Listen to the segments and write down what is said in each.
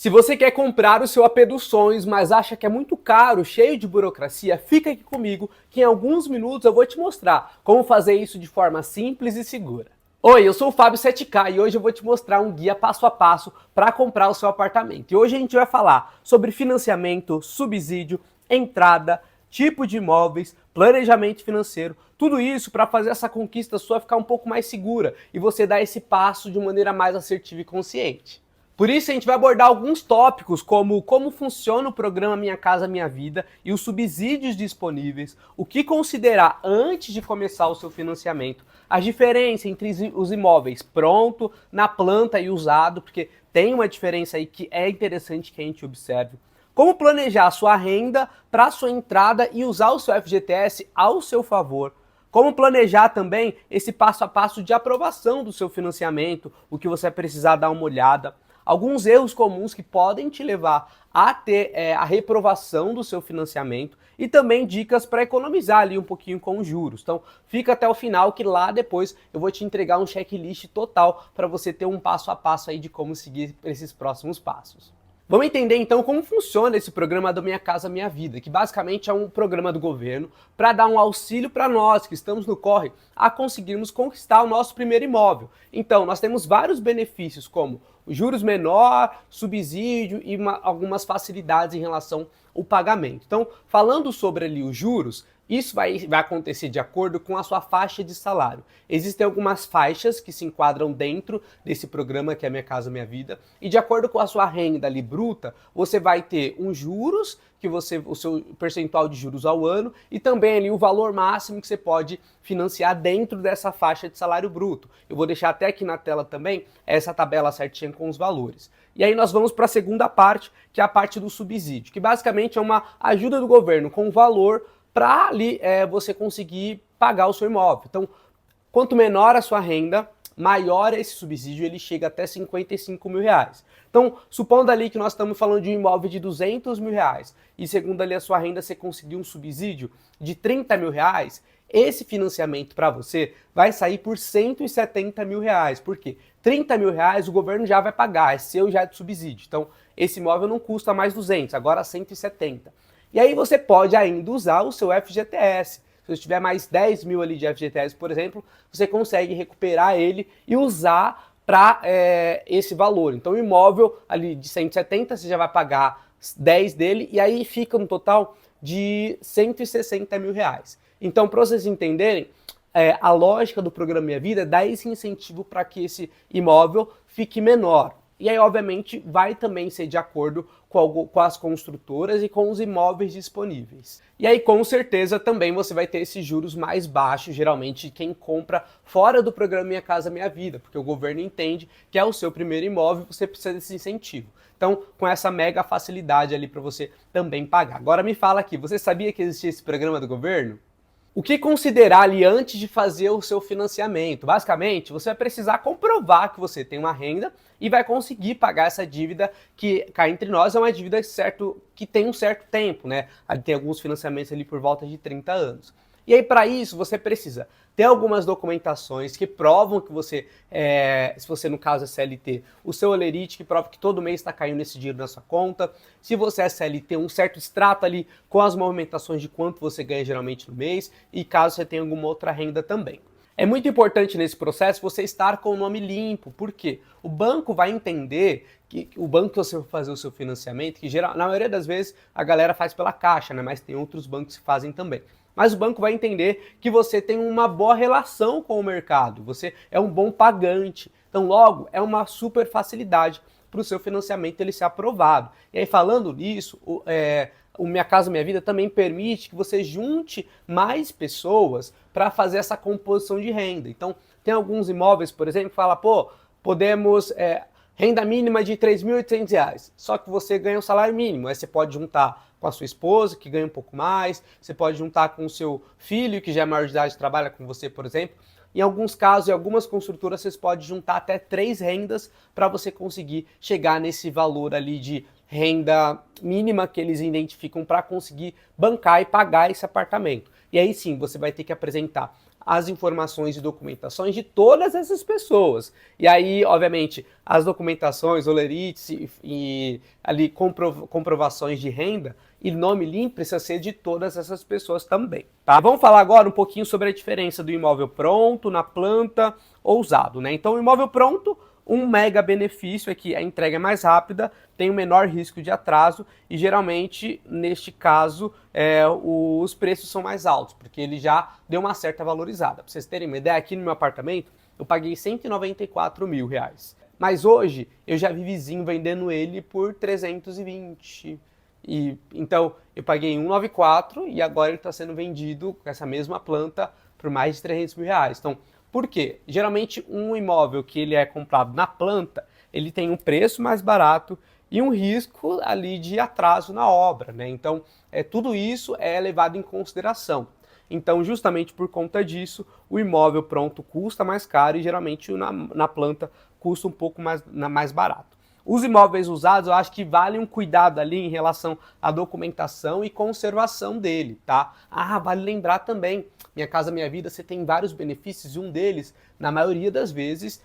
Se você quer comprar o seu AP dos sonhos, mas acha que é muito caro, cheio de burocracia, fica aqui comigo que em alguns minutos eu vou te mostrar como fazer isso de forma simples e segura. Oi, eu sou o Fábio 7K e hoje eu vou te mostrar um guia passo a passo para comprar o seu apartamento. E hoje a gente vai falar sobre financiamento, subsídio, entrada, tipo de imóveis, planejamento financeiro, tudo isso para fazer essa conquista sua ficar um pouco mais segura e você dar esse passo de maneira mais assertiva e consciente. Por isso a gente vai abordar alguns tópicos como funciona o programa Minha Casa Minha Vida e os subsídios disponíveis, o que considerar antes de começar o seu financiamento, a diferença entre os imóveis pronto, na planta e usado, porque tem uma diferença aí que é interessante que a gente observe. Como planejar a sua renda para a sua entrada e usar o seu FGTS ao seu favor. Como planejar também esse passo a passo de aprovação do seu financiamento, o que você vai precisar dar uma olhada. Alguns erros comuns que podem te levar a ter a reprovação do seu financiamento e também dicas para economizar ali um pouquinho com os juros. Então fica até o final que lá depois eu vou te entregar um checklist total para você ter um passo a passo aí de como seguir esses próximos passos. Vamos entender então como funciona esse programa do Minha Casa Minha Vida, que basicamente é um programa do governo para dar um auxílio para nós que estamos no corre a conseguirmos conquistar o nosso primeiro imóvel. Então, nós temos vários benefícios como juros menor, subsídio e algumas facilidades em relação ao pagamento. Então, falando sobre ali os juros, isso vai acontecer de acordo com a sua faixa de salário. Existem algumas faixas que se enquadram dentro desse programa que é Minha Casa Minha Vida, e de acordo com a sua renda ali bruta, você vai ter uns juros, o seu percentual de juros ao ano, e também ali o valor máximo que você pode financiar dentro dessa faixa de salário bruto. Eu vou deixar até aqui na tela também essa tabela certinha com os valores. E aí nós vamos para a segunda parte, que é a parte do subsídio, que basicamente é uma ajuda do governo com valor para ali você conseguir pagar o seu imóvel. Então, quanto menor a sua renda, maior esse subsídio, ele chega até 55 mil reais. Então, supondo ali que nós estamos falando de um imóvel de 200 mil reais e segundo ali a sua renda você conseguiu um subsídio de 30 mil reais, esse financiamento para você vai sair por 170 mil reais. Por quê? 30 mil reais o governo já vai pagar, é seu já de subsídio. Então, esse imóvel não custa mais 200, agora 170. E aí você pode ainda usar o seu FGTS. Se você tiver mais 10 mil ali de FGTS, por exemplo, você consegue recuperar ele e usar para esse valor. Então o imóvel ali de 170, você já vai pagar 10 dele e aí fica um total de 160 mil reais. Então, para vocês entenderem, a lógica do programa Minha Vida é dar esse incentivo para que esse imóvel fique menor. E aí, obviamente, vai também ser de acordo com as construtoras e com os imóveis disponíveis. E aí, com certeza, também você vai ter esses juros mais baixos, geralmente, de quem compra fora do programa Minha Casa Minha Vida, porque o governo entende que é o seu primeiro imóvel e você precisa desse incentivo. Então, com essa mega facilidade ali para você também pagar. Agora me fala aqui, você sabia que existia esse programa do governo? O que considerar ali antes de fazer o seu financiamento? Basicamente, você vai precisar comprovar que você tem uma renda e vai conseguir pagar essa dívida que, cá entre nós, é uma dívida que tem um certo tempo, né? Tem alguns financiamentos ali por volta de 30 anos. E aí, para isso, você precisa ter algumas documentações que provam que você, se você no caso é CLT, o seu holerite que prova que todo mês está caindo esse dinheiro na sua conta. Se você é CLT, um certo extrato ali com as movimentações de quanto você ganha geralmente no mês e caso você tenha alguma outra renda também. É muito importante nesse processo você estar com o nome limpo, porque o banco vai entender que o banco que você for fazer o seu financiamento, que na maioria das vezes a galera faz pela Caixa, né? Mas tem outros bancos que fazem também. Mas o banco vai entender que você tem uma boa relação com o mercado, você é um bom pagante. Então, logo, é uma super facilidade para o seu financiamento ele ser aprovado. E aí, falando nisso, o Minha Casa Minha Vida também permite que você junte mais pessoas para fazer essa composição de renda. Então, tem alguns imóveis, por exemplo, que fala, podemos renda mínima de R$ 3.800, só que você ganha um salário mínimo. Aí você pode juntar com a sua esposa, que ganha um pouco mais, você pode juntar com o seu filho, que já é maior de idade e trabalha com você, por exemplo. Em alguns casos, em algumas construtoras, vocês podem juntar até 3 rendas para você conseguir chegar nesse valor ali de renda mínima que eles identificam para conseguir bancar e pagar esse apartamento. E aí sim, você vai ter que apresentar as informações e documentações de todas essas pessoas. E aí, obviamente, as documentações, olerites e ali comprovações de renda e nome limpo precisa ser de todas essas pessoas também, tá? Vamos falar agora um pouquinho sobre a diferença do imóvel pronto, na planta ou usado, né? Então, o imóvel pronto, um mega benefício é que a entrega é mais rápida, tem um menor risco de atraso e geralmente, neste caso, os preços são mais altos, porque ele já deu uma certa valorizada. Para vocês terem uma ideia, aqui no meu apartamento eu paguei R$194 mil. Mas hoje eu já vi vizinho vendendo ele por 320. Então eu paguei 194 e agora ele está sendo vendido com essa mesma planta por mais de R$300 mil. Então, por quê? Geralmente um imóvel que ele é comprado na planta, ele tem um preço mais barato e um risco ali de atraso na obra, né? Então, tudo isso é levado em consideração. Então, justamente por conta disso, o imóvel pronto custa mais caro e geralmente na planta custa um pouco mais barato. Os imóveis usados, eu acho que vale um cuidado ali em relação à documentação e conservação dele, tá? Ah, vale lembrar também, Minha Casa Minha Vida, você tem vários benefícios e um deles, na maioria das vezes,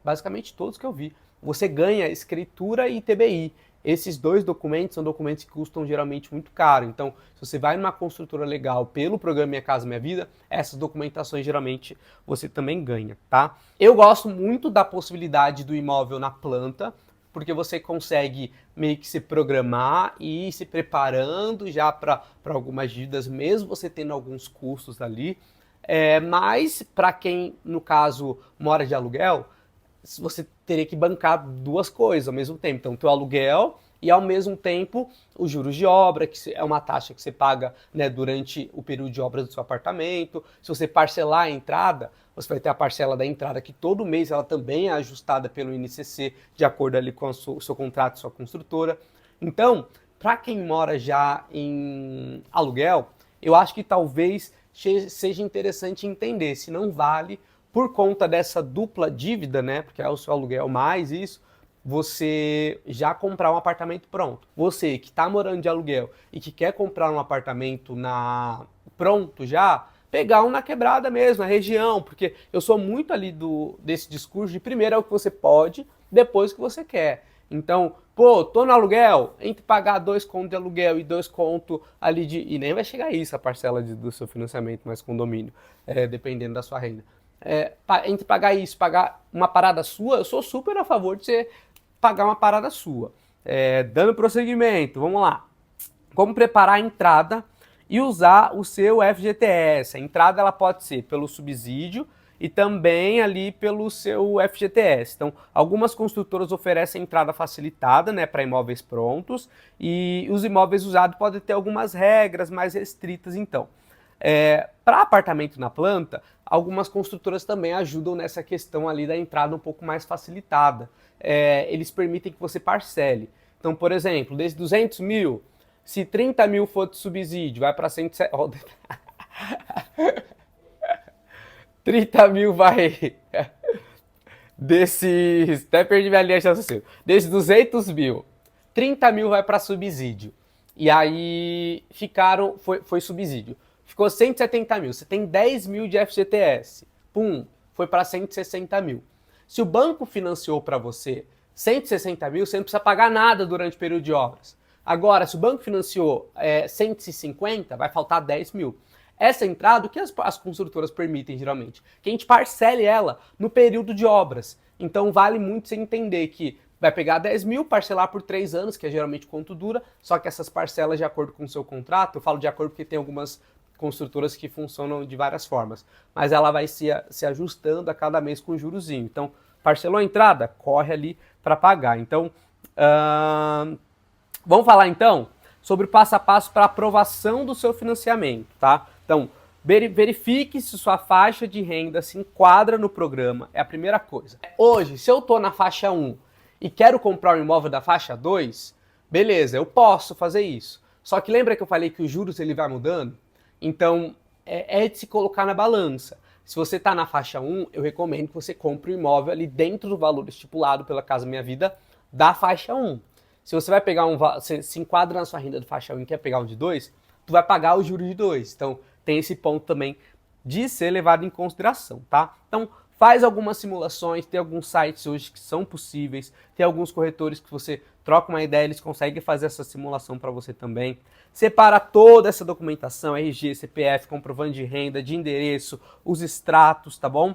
basicamente todos que eu vi, você ganha escritura e TBI. Esses dois documentos são documentos que custam geralmente muito caro. Então, se você vai numa construtora legal pelo programa Minha Casa Minha Vida, essas documentações geralmente você também ganha, tá? Eu gosto muito da possibilidade do imóvel na planta, porque você consegue meio que se programar e ir se preparando já para algumas dívidas, mesmo você tendo alguns custos ali. Mas para quem, no caso, mora de aluguel, você teria que bancar duas coisas ao mesmo tempo. Então, o teu aluguel e, ao mesmo tempo, os juros de obra, que é uma taxa que você paga, né, durante o período de obra do seu apartamento. Se você parcelar a entrada, você vai ter a parcela da entrada que todo mês ela também é ajustada pelo INCC, de acordo ali com o seu contrato, sua construtora. Então, para quem mora já em aluguel, eu acho que talvez seja interessante entender se não vale, por conta dessa dupla dívida, né, porque é o seu aluguel mais isso, você já comprar um apartamento pronto. Você que está morando de aluguel e que quer comprar um apartamento pronto já, pegar um na quebrada mesmo, na região, porque eu sou muito ali desse discurso de primeiro é o que você pode, depois o que você quer. Então, pô, tô no aluguel, entre pagar 2 contos de aluguel e 2 contos ali e nem vai chegar isso a parcela do seu financiamento, mais condomínio, dependendo da sua renda. Entre pagar isso, pagar uma parada sua, eu sou super a favor de você pagar uma parada sua. Dando prosseguimento, vamos lá. Como preparar a entrada e usar o seu FGTS. A entrada ela pode ser pelo subsídio e também ali pelo seu FGTS. Então, algumas construtoras oferecem entrada facilitada, né, para imóveis prontos, e os imóveis usados podem ter algumas regras mais restritas, então. Para apartamento na planta, algumas construtoras também ajudam nessa questão ali da entrada um pouco mais facilitada. Eles permitem que você parcele. Então, por exemplo, desde 200 mil, se 30 mil for de subsídio, vai para 170... 30 mil vai... Até perdi minha linha de raciocínio. Desde 200 mil, 30 mil vai para subsídio. E aí foi subsídio. Ficou 170 mil. Você tem 10 mil de FGTS. Pum, foi para 160 mil. Se o banco financiou para você 160 mil, você não precisa pagar nada durante o período de obras. Agora, se o banco financiou 150, vai faltar 10 mil. Essa entrada, o que as construtoras permitem geralmente? Que a gente parcele ela no período de obras. Então vale muito você entender que vai pegar 10 mil, parcelar por 3 anos, que é geralmente quanto dura, só que essas parcelas de acordo com o seu contrato, eu falo de acordo porque tem algumas construtoras que funcionam de várias formas, mas ela vai se ajustando a cada mês com jurozinho. Então, parcelou a entrada, corre ali para pagar. Então, vamos falar então sobre o passo a passo para aprovação do seu financiamento, tá? Então, verifique se sua faixa de renda se enquadra no programa, é a primeira coisa. Hoje, se eu estou na faixa 1 e quero comprar um imóvel da faixa 2, beleza, eu posso fazer isso. Só que lembra que eu falei que os juros ele vai mudando? Então, é de se colocar na balança. Se você está na faixa 1, eu recomendo que você compre o imóvel ali dentro do valor estipulado pela Casa Minha Vida da faixa 1. Se você vai pegar você se enquadra na sua renda da faixa 1 e quer pegar um de 2, tu vai pagar o juro de 2. Então, tem esse ponto também de ser levado em consideração, tá? Então, faz algumas simulações, tem alguns sites hoje que são possíveis, tem alguns corretores que você troca uma ideia, eles conseguem fazer essa simulação para você também. Separa toda essa documentação, RG, CPF, comprovante de renda, de endereço, os extratos, tá bom?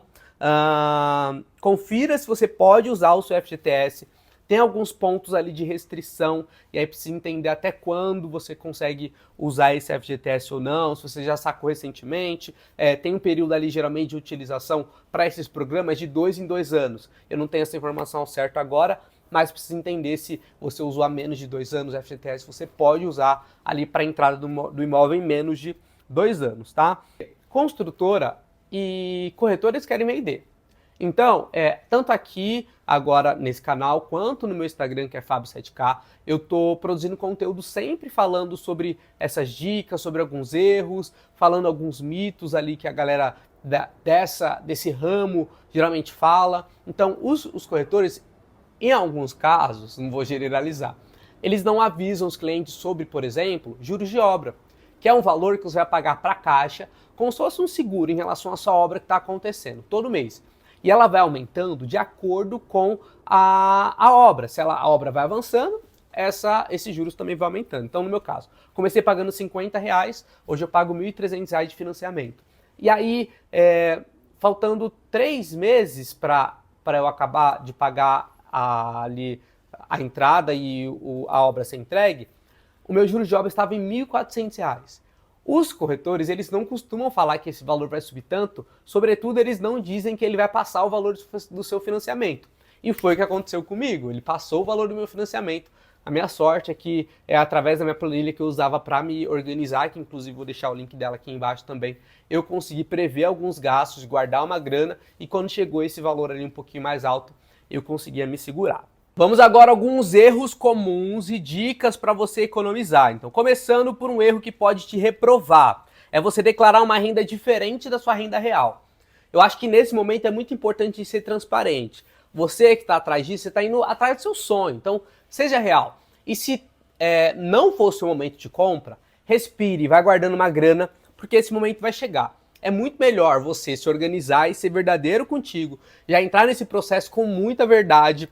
Confira se você pode usar o seu FGTS. Tem alguns pontos ali de restrição, e aí precisa entender até quando você consegue usar esse FGTS ou não, se você já sacou recentemente. Tem um período ali, geralmente, de utilização para esses programas de 2 em 2 anos. Eu não tenho essa informação certa agora, mas precisa entender se você usou há menos de 2 anos o FGTS, você pode usar ali para a entrada do imóvel em menos de 2 anos, tá? Construtora e corretores querem vender. Então, tanto aqui, agora nesse canal, quanto no meu Instagram, que é Fábio7K, eu tô produzindo conteúdo sempre falando sobre essas dicas, sobre alguns erros, falando alguns mitos ali que a galera desse ramo geralmente fala. Então, os corretores, em alguns casos, não vou generalizar, eles não avisam os clientes sobre, por exemplo, juros de obra, que é um valor que você vai pagar para a Caixa como se fosse um seguro em relação à sua obra que está acontecendo todo mês. E ela vai aumentando de acordo com a obra. Se a obra vai avançando, esses juros também vão aumentando. Então, no meu caso, comecei pagando R$50, hoje eu pago R$1.300 de financiamento. E aí, faltando 3 meses para eu acabar de pagar ali a entrada e a obra ser entregue, o meu juros de obra estava em R$1.400. Os corretores, eles não costumam falar que esse valor vai subir tanto, sobretudo eles não dizem que ele vai passar o valor do seu financiamento. E foi o que aconteceu comigo, ele passou o valor do meu financiamento. A minha sorte é que através da minha planilha que eu usava para me organizar, que inclusive vou deixar o link dela aqui embaixo também, eu consegui prever alguns gastos, guardar uma grana, e quando chegou esse valor ali um pouquinho mais alto, eu conseguia me segurar. Vamos agora a alguns erros comuns e dicas para você economizar. Então, começando por um erro que pode te reprovar, é você declarar uma renda diferente da sua renda real. Eu acho que nesse momento é muito importante ser transparente. Você que está atrás disso, você está indo atrás do seu sonho, então seja real. E se não fosse o momento de compra, respire, vai guardando uma grana, porque esse momento vai chegar. É muito melhor você se organizar e ser verdadeiro contigo, já entrar nesse processo com muita verdade,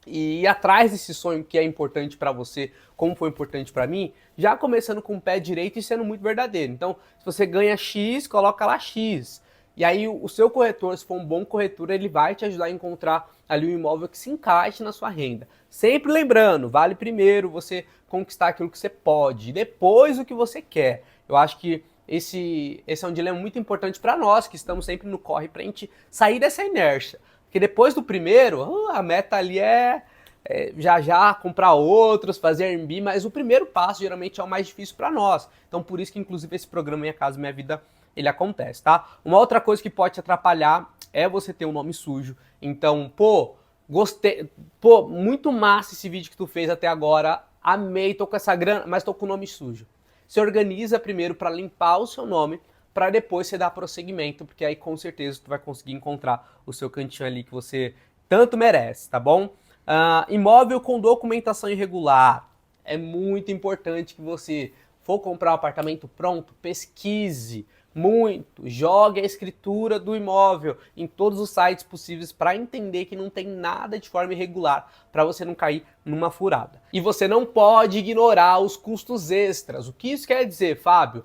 e ir atrás desse sonho que é importante para você, como foi importante para mim, já começando com o pé direito e sendo muito verdadeiro. Então, se você ganha X, coloca lá X. E aí o seu corretor, se for um bom corretor, ele vai te ajudar a encontrar ali um imóvel que se encaixe na sua renda. Sempre lembrando, vale primeiro você conquistar aquilo que você pode, e depois o que você quer. Eu acho que esse é um dilema muito importante para nós, que estamos sempre no corre para a gente sair dessa inércia. Porque depois do primeiro, a meta ali já comprar outros, fazer Airbnb, mas o primeiro passo geralmente é o mais difícil para nós. Então por isso que inclusive esse programa Minha Casa Minha Vida, ele acontece, tá? Uma outra coisa que pode te atrapalhar é você ter um nome sujo. Então, gostei, muito massa esse vídeo que tu fez até agora, amei, tô com essa grana, mas tô com o nome sujo. Se organiza primeiro para limpar o seu nome, para depois você dar prosseguimento, porque aí com certeza tu vai conseguir encontrar o seu cantinho ali que você tanto merece, tá bom? Imóvel com documentação irregular. É muito importante que você for comprar um apartamento pronto, pesquise muito, jogue a escritura do imóvel em todos os sites possíveis para entender que não tem nada de forma irregular, para você não cair numa furada. E você não pode ignorar os custos extras. O que isso quer dizer, Fábio?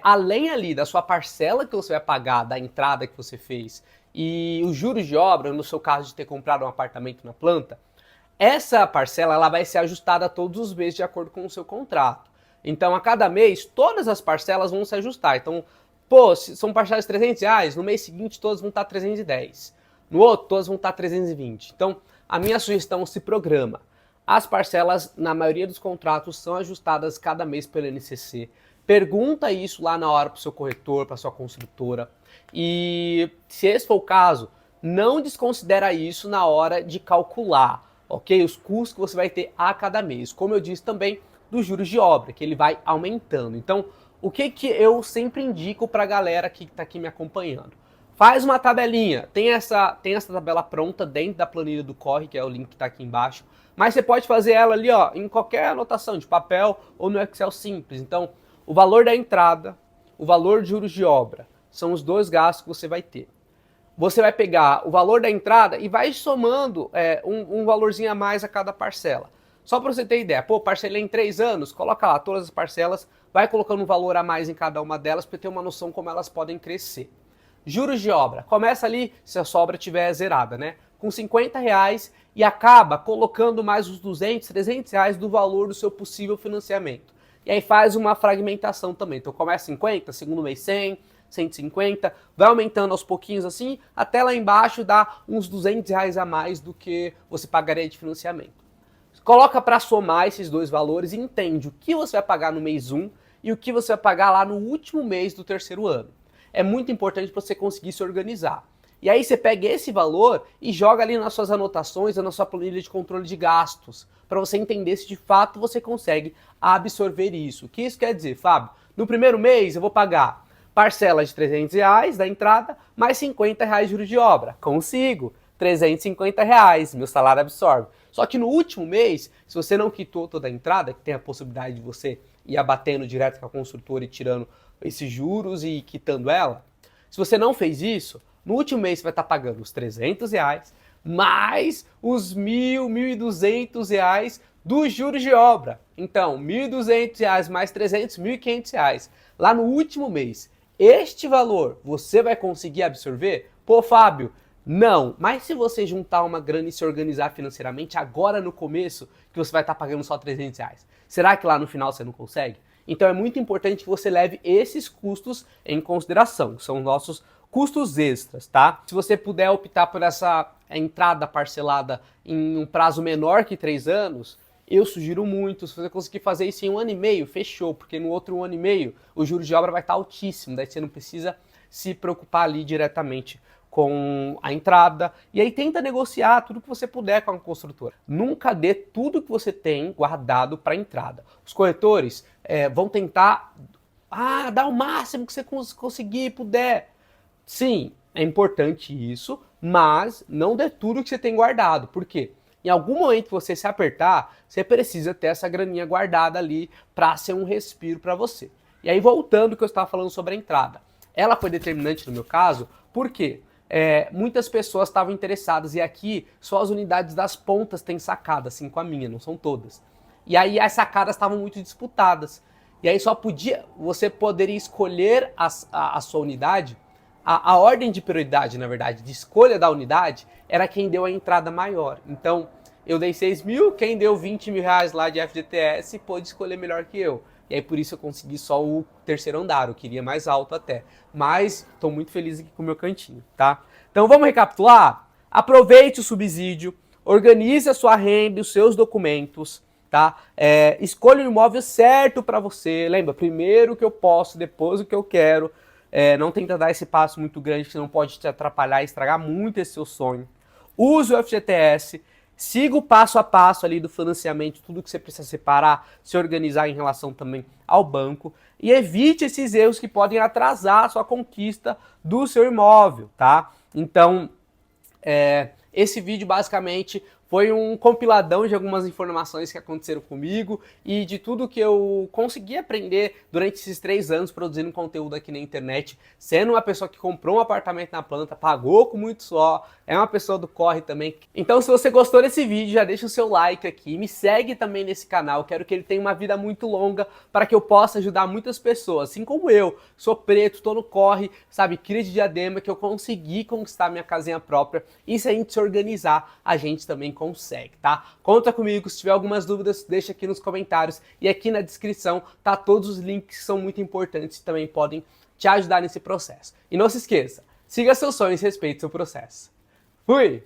Além ali da sua parcela que você vai pagar, da entrada que você fez, e os juros de obra, no seu caso de ter comprado um apartamento na planta, essa parcela ela vai ser ajustada todos os meses de acordo com o seu contrato. Então, a cada mês, todas as parcelas vão se ajustar. Então, se são parcelas de R$300, no mês seguinte todas vão estar 310. No outro, todas vão estar 320. Então, a minha sugestão, se programa. As parcelas, na maioria dos contratos, são ajustadas cada mês pelo INCC. Pergunta isso lá na hora para o seu corretor, para sua construtora. E se esse for o caso, não desconsidera isso na hora de calcular, ok? Os custos que você vai ter a cada mês. Como eu disse também, dos juros de obra, que ele vai aumentando. Então, o que eu sempre indico para a galera que está aqui me acompanhando? Faz uma tabelinha. Tem essa tabela pronta dentro da planilha do Corre, que é o link que está aqui embaixo. Mas você pode fazer ela ali, ó, em qualquer anotação de papel ou no Excel simples. Então, o valor da entrada, o valor de juros de obra, são os dois gastos que você vai ter. Você vai pegar o valor da entrada e vai somando um valorzinho a mais a cada parcela. Só para você ter ideia, pô, parcelei em 3 anos, coloca lá todas as parcelas, vai colocando um valor a mais em cada uma delas para ter uma noção como elas podem crescer. Juros de obra, começa ali, se a sua obra estiver zerada, né? Com R$50 e acaba colocando mais uns 200, 300 reais do valor do seu possível financiamento. E aí faz uma fragmentação também. Então começa 50, segundo mês 100, 150, vai aumentando aos pouquinhos assim, até lá embaixo dá uns R$200 a mais do que você pagaria de financiamento. Coloca para somar esses dois valores e entende o que você vai pagar no mês 1 e o que você vai pagar lá no último mês do terceiro ano. É muito importante para você conseguir se organizar. E aí você pega esse valor e joga ali nas suas anotações, na sua planilha de controle de gastos, para você entender se de fato você consegue absorver isso. O que isso quer dizer, Fábio? No primeiro mês eu vou pagar parcela de R$300 da entrada, mais R$50 de juros de obra. Consigo, R$350, meu salário absorve. Só que no último mês, se você não quitou toda a entrada, que tem a possibilidade de você ir abatendo direto com a construtora e tirando esses juros e quitando ela, se você não fez isso, no último mês você vai estar pagando os R$300 mais os R$1.000, R$1.200 dos juros de obra. Então, R$1.200 mais 300, R$1.500 lá no último mês. Este valor você vai conseguir absorver? Pô, Fábio, não. Mas se você juntar uma grana e se organizar financeiramente agora no começo, que você vai estar pagando só R$300, será que lá no final você não consegue? Então é muito importante que você leve esses custos em consideração, que são nossos custos extras, tá? Se você puder optar por essa entrada parcelada em um prazo menor que 3 anos, eu sugiro muito. Se você conseguir fazer isso em 1 ano e meio, fechou, porque no outro 1 ano e meio o juros de obra vai estar altíssimo, daí você não precisa se preocupar ali diretamente com a entrada. E aí tenta negociar tudo que você puder com a construtora. Nunca dê tudo que você tem guardado para entrada. Os corretores vão tentar dar o máximo que você conseguir e puder. Sim, é importante isso, mas não dê tudo que você tem guardado. Por quê? Em algum momento que você se apertar, você precisa ter essa graninha guardada ali para ser um respiro para você. E aí voltando ao que eu estava falando sobre a entrada. Ela foi determinante no meu caso, por quê? Muitas pessoas estavam interessadas e aqui só as unidades das pontas têm sacada, assim com a minha, não são todas. E aí as sacadas estavam muito disputadas. E aí você poderia escolher a sua unidade. A ordem de prioridade, na verdade, de escolha da unidade, era quem deu a entrada maior. Então, eu dei 6 mil, quem deu 20 mil reais lá de FGTS pôde escolher melhor que eu. E aí, por isso, eu consegui só o terceiro andar, eu queria mais alto até. Mas, estou muito feliz aqui com o meu cantinho, tá? Então, vamos recapitular? Aproveite o subsídio, organize a sua renda e os seus documentos, tá? Escolha o imóvel certo para você. Lembra, primeiro o que eu posso, depois o que eu quero. Não tenta dar esse passo muito grande que não pode te atrapalhar e estragar muito esse seu sonho. Use o FGTS, siga o passo a passo ali do financiamento, tudo que você precisa separar, se organizar em relação também ao banco e evite esses erros que podem atrasar a sua conquista do seu imóvel, tá? Então, esse vídeo basicamente foi um compiladão de algumas informações que aconteceram comigo e de tudo que eu consegui aprender durante esses 3 anos produzindo conteúdo aqui na internet, sendo uma pessoa que comprou um apartamento na planta, pagou com muito suor, é uma pessoa do corre também. Então, se você gostou desse vídeo, já deixa o seu like aqui, me segue também nesse canal, quero que ele tenha uma vida muito longa para que eu possa ajudar muitas pessoas, assim como eu, sou preto, tô no corre, sabe, cria de Diadema, que eu consegui conquistar minha casinha própria e se a gente se organizar, a gente também consegue, tá? Conta comigo, se tiver algumas dúvidas, deixa aqui nos comentários e aqui na descrição tá todos os links que são muito importantes e também podem te ajudar nesse processo. E não se esqueça, siga seus sonhos e respeite seu processo. Fui!